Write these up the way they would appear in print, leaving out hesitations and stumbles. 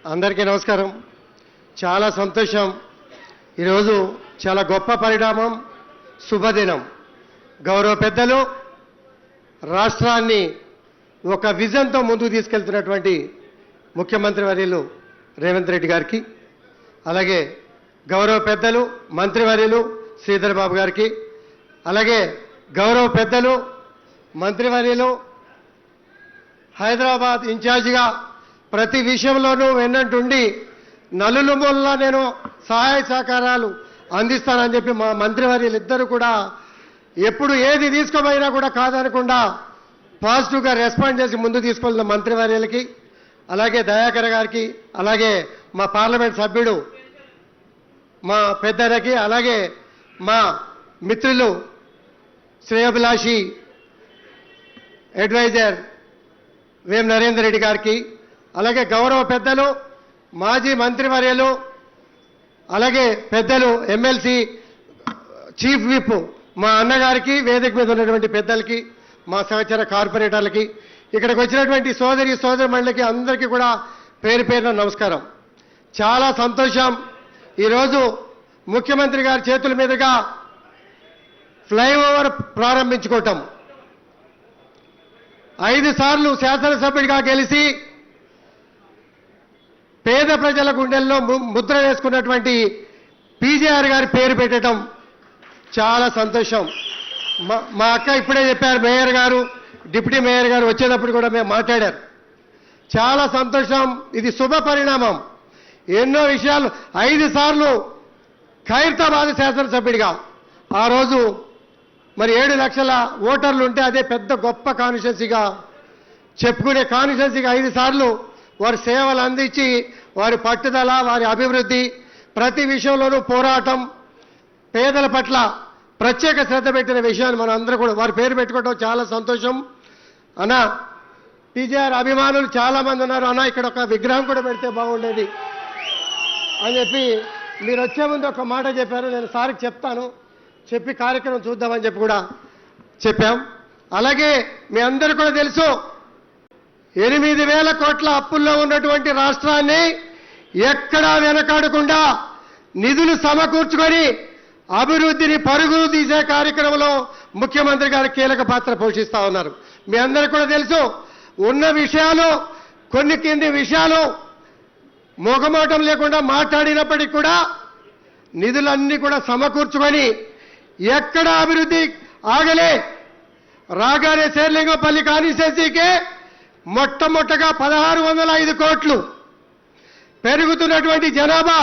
అందరికీ నమస్కారం. చాలా సంతోషం. ఈరోజు చాలా గొప్ప పరిణామం, శుభదినం. గౌరవ పెద్దలు రాష్ట్రాన్ని ఒక విజన్తో ముందుకు తీసుకెళ్తున్నటువంటి ముఖ్యమంత్రి వర్యులు రేవంత్ రెడ్డి గారికి, అలాగే గౌరవ పెద్దలు మంత్రివర్యులు శ్రీధర్ బాబు గారికి, అలాగే గౌరవ పెద్దలు మంత్రివర్యులు హైదరాబాద్ ఇన్ఛార్జిగా ప్రతి విషయంలోనూ వెన్నంటుండి నలుమూలలా నేను సహాయ సహకారాలు అందిస్తానని చెప్పి మా మంత్రివర్యులు ఇద్దరు కూడా ఎప్పుడు ఏది తీసుకోబోయినా కూడా కాదనకుండా పాజిటివ్గా రెస్పాండ్ చేసి ముందు తీసుకెళ్తున్న మంత్రివర్యులకి, అలాగే దయాకర్ గారికి, అలాగే మా పార్లమెంట్ సభ్యుడు మా పెద్దలకి, అలాగే మా మిత్రులు శ్రేయోభిలాషి అడ్వైజర్ వేం నరేందర్ రెడ్డి గారికి, అలాగే గౌరవ పెద్దలు మాజీ మంత్రివర్యులు, అలాగే పెద్దలు ఎమ్మెల్సీ చీఫ్ విప్ మా అన్నగారికి, వేదిక మీద ఉన్నటువంటి పెద్దలకి, మా సహచర కార్పొరేటర్లకి, ఇక్కడికి వచ్చినటువంటి సోదరిమణులకి అందరికీ కూడా పేరు పేరున నమస్కారం. చాలా సంతోషం. ఈరోజు ముఖ్యమంత్రి గారి చేతుల మీదుగా ఫ్లైఓవర్ ప్రారంభించుకోవటం, 5 సార్లు శాసనసభ్యుడిగా గెలిచి పేద ప్రజల గుండెల్లో ముద్ర వేసుకున్నటువంటి పీజేఆర్ గారి పేరు పెట్టడం చాలా సంతోషం. మా అక్క ఇప్పుడే చెప్పారు, మేయర్ గారు డిప్యూటీ మేయర్ గారు వచ్చేటప్పుడు కూడా మేము మాట్లాడారు. చాలా సంతోషం. ఇది శుభ పరిణామం. ఎన్నో విషయాలు 5 సార్లు ఖైరతాబాద్ శాసనసభ్యుడిగా, ఆ రోజు మరి 7 లక్షల ఓటర్లు ఉంటే అదే పెద్ద గొప్ప కాన్స్టిట్యున్సీగా చెప్పుకునే కాన్స్టిట్యున్సీగా 5 సార్లు వారి సేవలు అందించి వారి పట్టుదల, వారి అభివృద్ధి, ప్రతి విషయంలోనూ పోరాటం, పేదల పట్ల ప్రత్యేక శ్రద్ధ పెట్టిన విషయాన్ని మనం అందరూ కూడా వారి పేరు పెట్టుకోవడం చాలా సంతోషం. అన్న పీజేఆర్ అభిమానులు చాలామంది ఉన్నారు. అన్న ఇక్కడ ఒక విగ్రహం కూడా పెడితే బాగుండేది అని చెప్పి మీరు వచ్చే ముందు ఒక మాట చెప్పారు. నేను సార్కి చెప్తాను, చెప్పి కార్యక్రమం చూద్దామని చెప్పి కూడా చెప్పాం. అలాగే మీ అందరూ కూడా తెలుసు, 8,000 కోట్ల అప్పుల్లో ఉన్నటువంటి రాష్ట్రాన్ని ఎక్కడా వెనకాడకుండా నిధులు సమకూర్చుకొని అభివృద్ధిని పరుగులు తీసే కార్యక్రమంలో ముఖ్యమంత్రి గారు కీలక పాత్ర పోషిస్తూ ఉన్నారు. మీ అందరికీ కూడా తెలుసు, ఉన్న విషయాలు కొన్ని విషయాలు మొగమాటం లేకుండా మాట్లాడినప్పటికీ కూడా నిధులన్నీ కూడా సమకూర్చుకొని ఎక్కడ అభివృద్ధి ఆగలే. రాగానే శేర్లింగంపల్లి కాన్స్టిట్యున్సీకే మొట్టమొదటగా 1,605 కోట్లు, పెరుగుతున్నటువంటి జనాభా,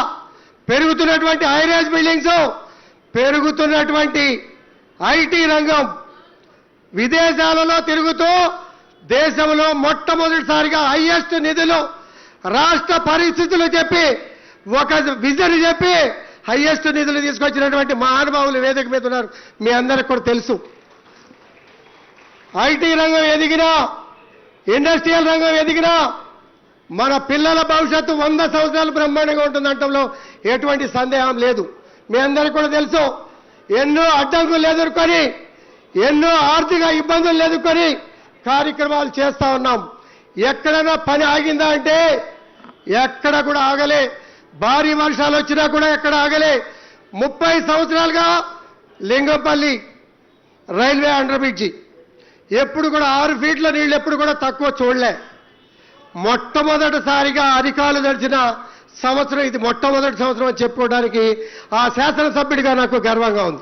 పెరుగుతున్నటువంటి హైరేజ్ బిల్డింగ్స్, పెరుగుతున్నటువంటి ఐటీ రంగం, విదేశాలలో తిరుగుతూ దేశంలో మొట్టమొదటిసారిగా హైయెస్ట్ నిధులు, రాష్ట్ర పరిస్థితులు చెప్పి ఒక విజన్ చెప్పి హైయెస్ట్ నిధులు తీసుకొచ్చినటువంటి మహానుభావులు వేదిక మీద ఉన్నారు. మీ అందరికీ కూడా తెలుసు. ఐటీ రంగం ఎదిగినా, ఇండస్ట్రియల్ రంగం ఎదిగినా మన పిల్లల భవిష్యత్తు 100 సంవత్సరాలు బ్రహ్మాండంగా ఉంటుందంటంలో ఎటువంటి సందేహం లేదు. మీ అందరికీ కూడా తెలుసు, ఎన్నో అడ్డంకులు ఎదుర్కొని, ఎన్నో ఆర్థిక ఇబ్బందులు ఎదుర్కొని కార్యక్రమాలు చేస్తూ ఉన్నాం. ఎక్కడైనా పని ఆగిందా అంటే ఎక్కడ కూడా ఆగలే. భారీ వర్షాలు వచ్చినా కూడా ఎక్కడ ఆగలే. 30 సంవత్సరాలుగా లింగంపల్లి రైల్వే అండర్ బ్రిడ్జి ఎప్పుడు కూడా 6 ఫీట్ల నీళ్ళు ఎప్పుడు కూడా తక్కువ చూడలే. మొట్టమొదటిసారిగా అధికారులు నడిచిన సంవత్సరం ఇది, మొట్టమొదటి సంవత్సరం అని చెప్పుకోవడానికి ఆ శాసనసభ్యుడిగా నాకు గర్వంగా ఉంది.